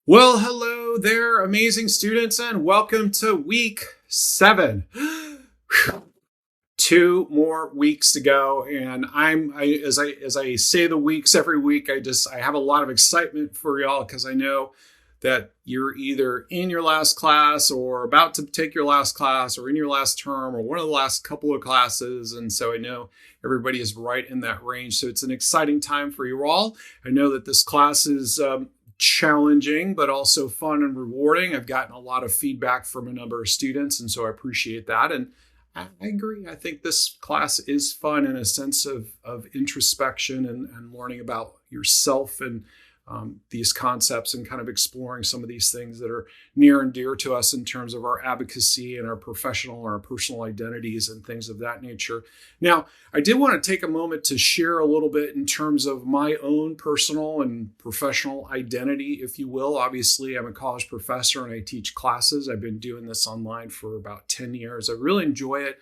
Well, hello there, amazing students, and welcome to week 7. 2 more weeks to go, and as I say the weeks every week, I have a lot of excitement for y'all because I know that you're either in your last class or about to take your last class or in your last term or one of the last couple of classes, and so I know everybody is right in that range. So it's an exciting time for you all. I know that this class is challenging, but also fun and rewarding. I've gotten a lot of feedback from a number of students, and so I appreciate that. And I agree. I think this class is fun in a sense of introspection and learning about yourself and these concepts and kind of exploring some of these things that are near and dear to us in terms of our advocacy and our professional or our personal identities and things of that nature. Now, I did want to take a moment to share a little bit in terms of my own personal and professional identity, if you will. Obviously, I'm a college professor and I teach classes. I've been doing this online for about 10 years. I really enjoy it.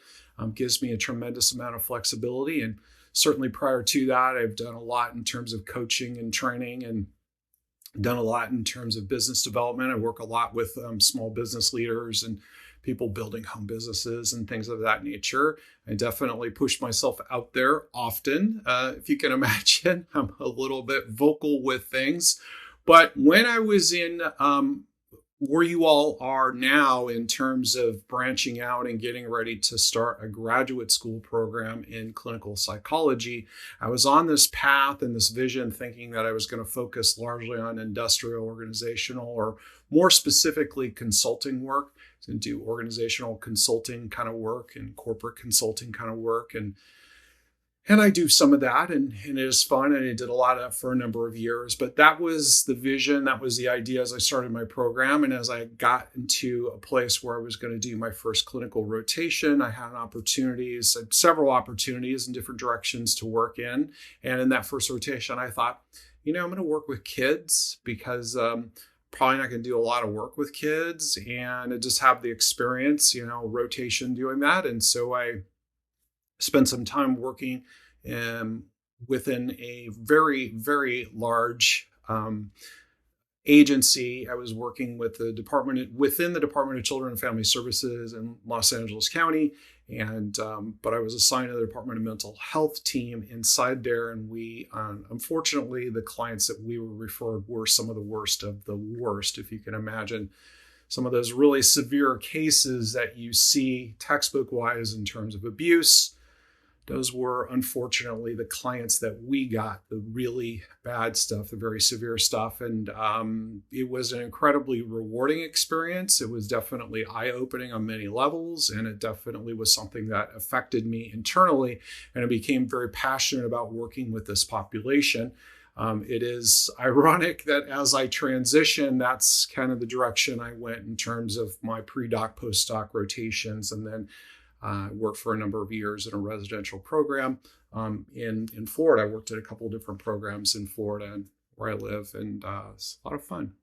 Gives me a tremendous amount of flexibility. And certainly prior to that, I've done a lot in terms of coaching and training and done a lot in terms of business development. I work a lot with small business leaders and people building home businesses and things of that nature. I definitely push myself out there often. If you can imagine, I'm a little bit vocal with things. But when I was in where you all are now in terms of branching out and getting ready to start a graduate school program in clinical psychology, I was on this path and this vision thinking that I was going to focus largely on industrial, organizational, or more specifically consulting work, to do organizational consulting kind of work and corporate consulting kind of work. And I do some of that, and it is fun, and I did a lot of that for a number of years. But that was the vision, that was the idea as I started my program. And as I got into a place where I was going to do my first clinical rotation, I had several opportunities in different directions to work in. And in that first rotation, I thought, I'm going to work with kids because probably not going to do a lot of work with kids, and I just have the experience, rotation doing that. And so I spent some time working within a very, very large agency. I was working with within the Department of Children and Family Services in Los Angeles County, and but I was assigned to the Department of Mental Health team inside there. And we, unfortunately, the clients that we were referred were some of the worst of the worst, if you can imagine. Some of those really severe cases that you see textbook-wise in terms of abuse. Those were, unfortunately, the clients that we got, the really bad stuff, the very severe stuff. And it was an incredibly rewarding experience. It was definitely eye-opening on many levels. And it definitely was something that affected me internally. And I became very passionate about working with this population. It is ironic that as I transition, that's kind of the direction I went in terms of my pre-doc, post-doc rotations. And then worked for a number of years in a residential program in Florida. I worked at a couple of different programs in Florida and where I live, and it's a lot of fun.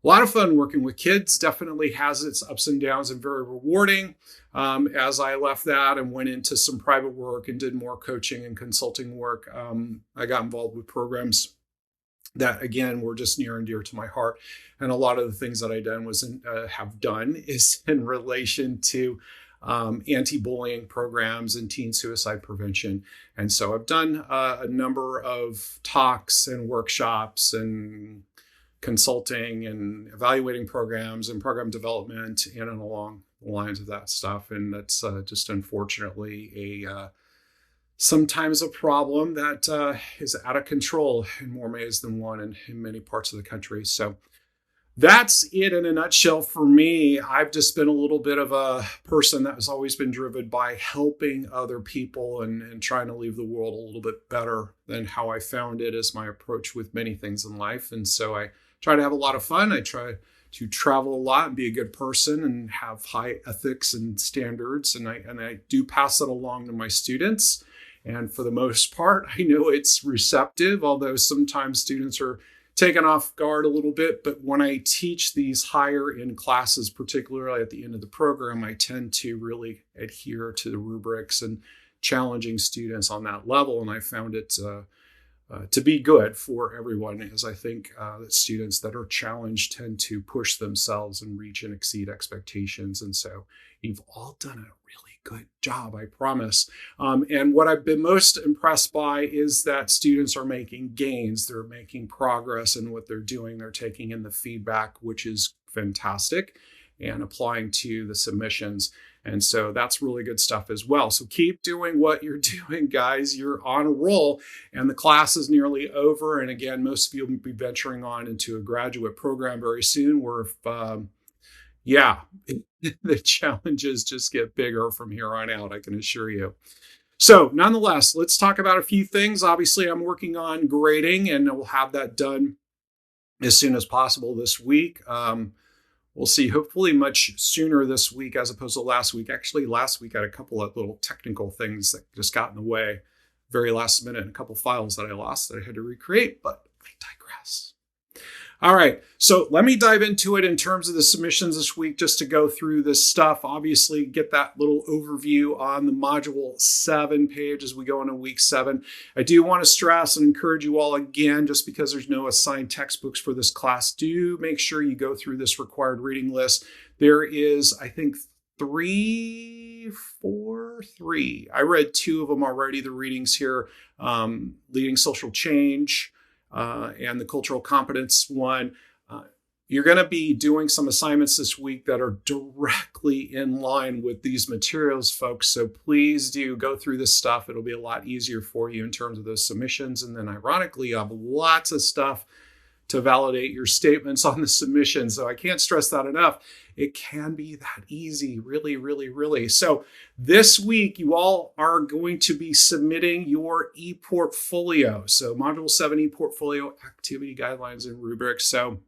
A lot of fun working with kids. Definitely has its ups and downs and very rewarding. As I left that and went into some private work and did more coaching and consulting work, I got involved with programs that, again, were just near and dear to my heart. And a lot of the things that have done is in relation to anti-bullying programs and teen suicide prevention. And so I've done a number of talks and workshops and consulting and evaluating programs and program development in and along the lines of that stuff. And that's just unfortunately sometimes a problem that is out of control in more ways than one in many parts of the country. So that's it in a nutshell for me. I've just been a little bit of a person that has always been driven by helping other people and trying to leave the world a little bit better than how I found it as my approach with many things in life. And so I try to have a lot of fun. I try to travel a lot and be a good person and have high ethics and standards. And I do pass that along to my students. And for the most part, I know it's receptive, although sometimes students are taken off guard a little bit. But when I teach these higher end classes, particularly at the end of the program, I tend to really adhere to the rubrics and challenging students on that level. And I found it to be good for everyone, as I think that students that are challenged tend to push themselves and reach and exceed expectations. And so you've all done a really good job, I promise. And what I've been most impressed by is that students are making gains. They're making progress in what they're doing. They're taking in the feedback, which is fantastic, and applying to the submissions. And so that's really good stuff as well. So keep doing what you're doing, guys. You're on a roll, and the class is nearly over. And again, most of you will be venturing on into a graduate program very soon, where the challenges just get bigger from here on out, I can assure you. So nonetheless, let's talk about a few things. Obviously, I'm working on grading, and we'll have that done as soon as possible this week. We'll see, hopefully much sooner this week as opposed to last week. Actually, last week I had a couple of little technical things that just got in the way, very last minute, and a couple files that I lost that I had to recreate, but I digress. All right, so let me dive into it in terms of the submissions this week, just to go through this stuff. Obviously, get that little overview on the Module 7 page as we go into week 7. I do want to stress and encourage you all again, just because there's no assigned textbooks for this class, do make sure you go through this required reading list. There is, I think, three. I read 2 of them already, the readings here, Leading Social Change, and the cultural competence one. You're going to be doing some assignments this week that are directly in line with these materials, folks. So please do go through this stuff. It'll be a lot easier for you in terms of those submissions. And then ironically, you have lots of stuff to validate your statements on the submission. So I can't stress that enough. It can be that easy, really, really, really. So this week, you all are going to be submitting your ePortfolio. So Module 7 ePortfolio activity guidelines and rubrics. So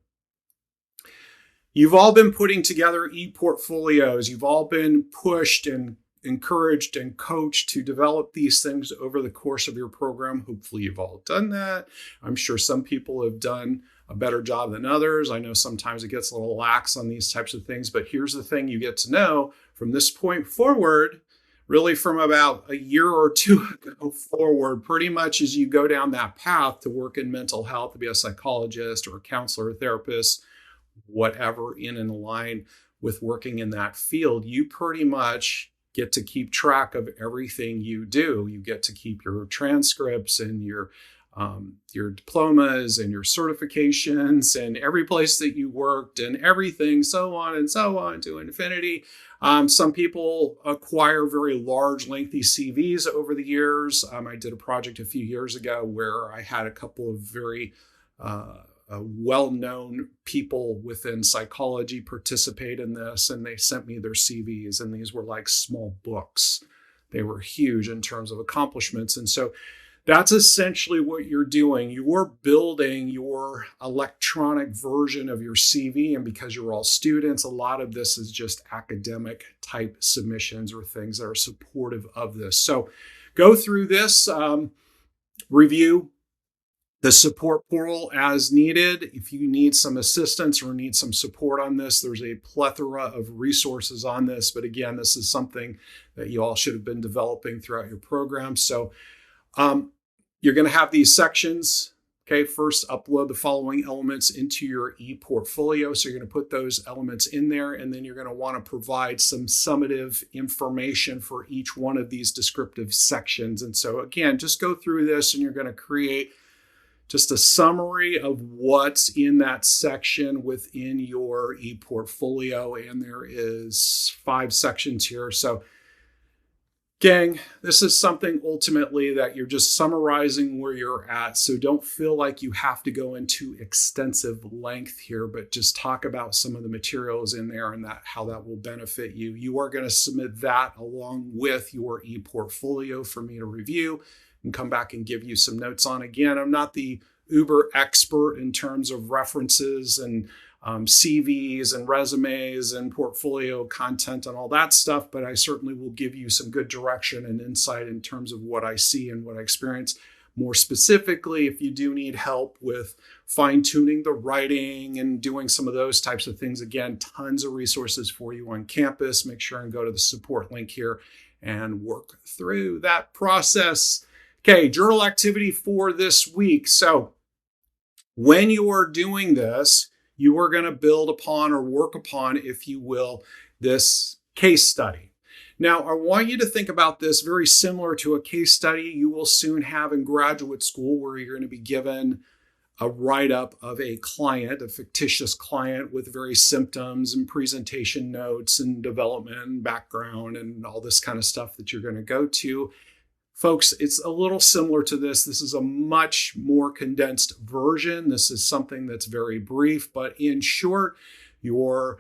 you've all been putting together ePortfolios. You've all been pushed and encouraged and coached to develop these things over the course of your program. Hopefully you've all done that. I'm sure some people have done a better job than others. I know sometimes it gets a little lax on these types of things, but here's the thing you get to know from this point forward, really from about a year or 2 ago forward, pretty much as you go down that path to work in mental health, to be a psychologist or a counselor or therapist, whatever in and line with working in that field, you pretty much get to keep track of everything you do. You get to keep your transcripts and your diplomas and your certifications and every place that you worked and everything, so on and so on to infinity. Some people acquire very large, lengthy CVs over the years. I did a project a few years ago where I had a couple of very well-known people within psychology participate in this, and they sent me their CVs, and these were like small books. They were huge in terms of accomplishments. And so that's essentially what you're doing. You're building your electronic version of your CV, and because you're all students, a lot of this is just academic type submissions or things that are supportive of this. So go through this, review the support portal as needed. If you need some assistance or need some support on this, there's a plethora of resources on this. But again, this is something that you all should have been developing throughout your program. So you're going to have these sections. Okay, first upload the following elements into your ePortfolio. So you're going to put those elements in there, and then you're going to want to provide some summative information for each one of these descriptive sections. And so again, just go through this, and you're going to create just a summary of what's in that section within your ePortfolio. And there is 5 sections here. So gang, this is something ultimately that you're just summarizing where you're at. So don't feel like you have to go into extensive length here, but just talk about some of the materials in there and how that will benefit you. You are going to submit that along with your ePortfolio for me to review and come back and give you some notes on. Again, I'm not the uber expert in terms of references and CVs and resumes and portfolio content and all that stuff, but I certainly will give you some good direction and insight in terms of what I see and what I experience. More specifically, if you do need help with fine-tuning the writing and doing some of those types of things, again, tons of resources for you on campus. Make sure and go to the support link here and work through that process. Okay, journal activity for this week. So when you are doing this, you are going to build upon or work upon, if you will, this case study. Now, I want you to think about this very similar to a case study you will soon have in graduate school, where you're going to be given a write-up of a client, a fictitious client, with various symptoms and presentation notes and development and background and all this kind of stuff that you're going to go to. Folks, it's a little similar to this. This is a much more condensed version. This is something that's very brief, but in short, you're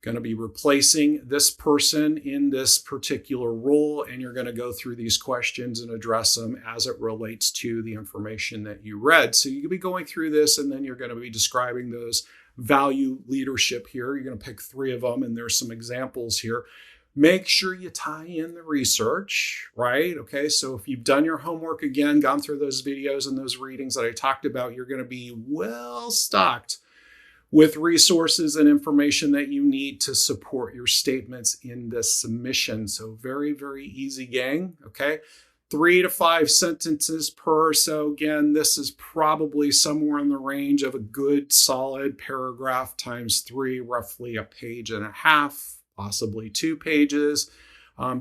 going to be replacing this person in this particular role, and you're going to go through these questions and address them as it relates to the information that you read. So you'll be going through this, and then you're going to be describing those value leadership here. You're going to pick 3 of them, and there's some examples here. Make sure you tie in the research, right? Okay, so if you've done your homework, again, gone through those videos and those readings that I talked about, you're going to be well stocked with resources and information that you need to support your statements in this submission. So very, very easy, gang, okay? 3 to 5 sentences per. So again, this is probably somewhere in the range of a good solid paragraph times 3, roughly a page and a half, possibly 2 pages.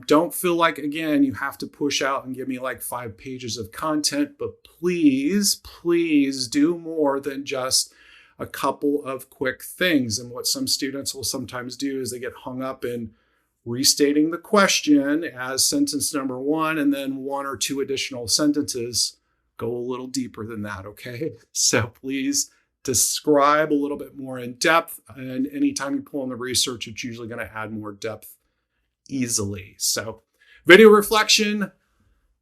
Don't feel like, again, you have to push out and give me like 5 pages of content, but please, please do more than just a couple of quick things. And what some students will sometimes do is they get hung up in restating the question as sentence number 1, and then 1 or 2 additional sentences. Go a little deeper than that, okay? So please describe a little bit more in depth. And anytime you pull in the research, it's usually going to add more depth easily. So video reflection,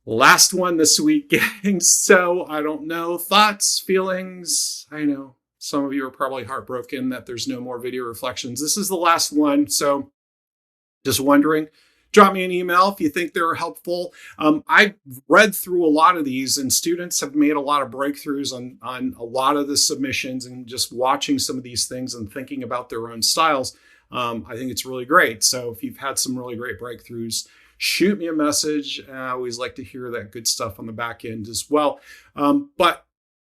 last one this week, gang. So I don't know, thoughts, feelings. I know some of you are probably heartbroken that there's no more video reflections. This is the last one. So just wondering, drop me an email if you think they're helpful. I've read through a lot of these, and students have made a lot of breakthroughs on a lot of the submissions, and just watching some of these things and thinking about their own styles. I think it's really great. So if you've had some really great breakthroughs, shoot me a message. I always like to hear that good stuff on the back end as well. But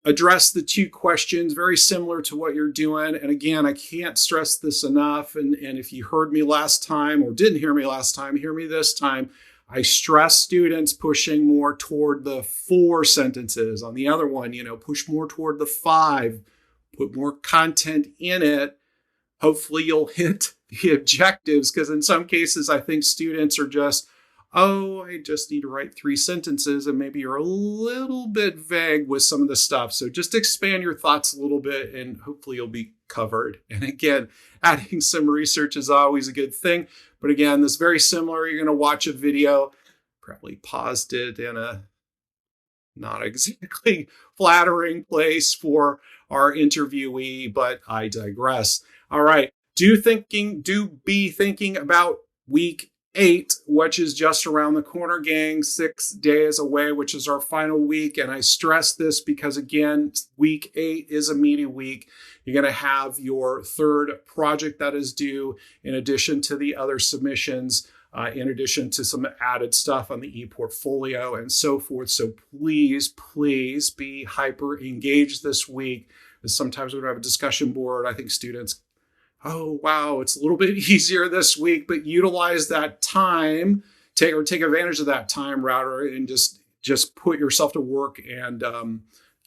address the 2 questions, very similar to what you're doing. And again, I can't stress this enough. And if you heard me last time or didn't hear me last time, hear me this time. I stress students pushing more toward the 4 sentences. On the other one, push more toward the 5, put more content in it. Hopefully you'll hit the objectives, because in some cases, I think students are just, I just need to write 3 sentences, and maybe you're a little bit vague with some of the stuff. So just expand your thoughts a little bit, and hopefully you'll be covered. And again, adding some research is always a good thing. But again, this is very similar. You're going to watch a video, probably paused it in a not exactly flattering place for our interviewee, but I digress. All right. Do be thinking about week 8, which is just around the corner, gang. 6 days away, which is our final week. And I stress this because, again, week 8 is a meaty week. You're going to have your 3rd project that is due, in addition to the other submissions, in addition to some added stuff on the ePortfolio and so forth. So please, please be hyper engaged this week. Sometimes when we have a discussion board, I think students, oh, wow, it's a little bit easier this week, but utilize that time, take advantage of that time, rather, and just put yourself to work and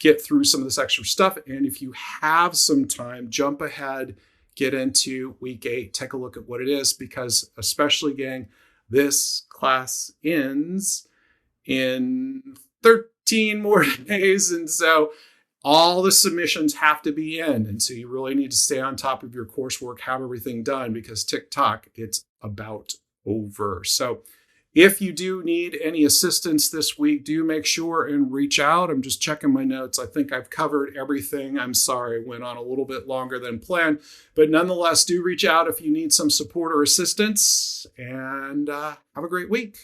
get through some of this extra stuff. And if you have some time, jump ahead, get into week 8, take a look at what it is, because especially, gang, this class ends in 13 more days. And so all the submissions have to be in. And so you really need to stay on top of your coursework, have everything done, because TikTok, it's about over. So if you do need any assistance this week, do make sure and reach out. I'm just checking my notes. I think I've covered everything. I'm sorry, it went on a little bit longer than planned, but nonetheless, do reach out if you need some support or assistance, and have a great week.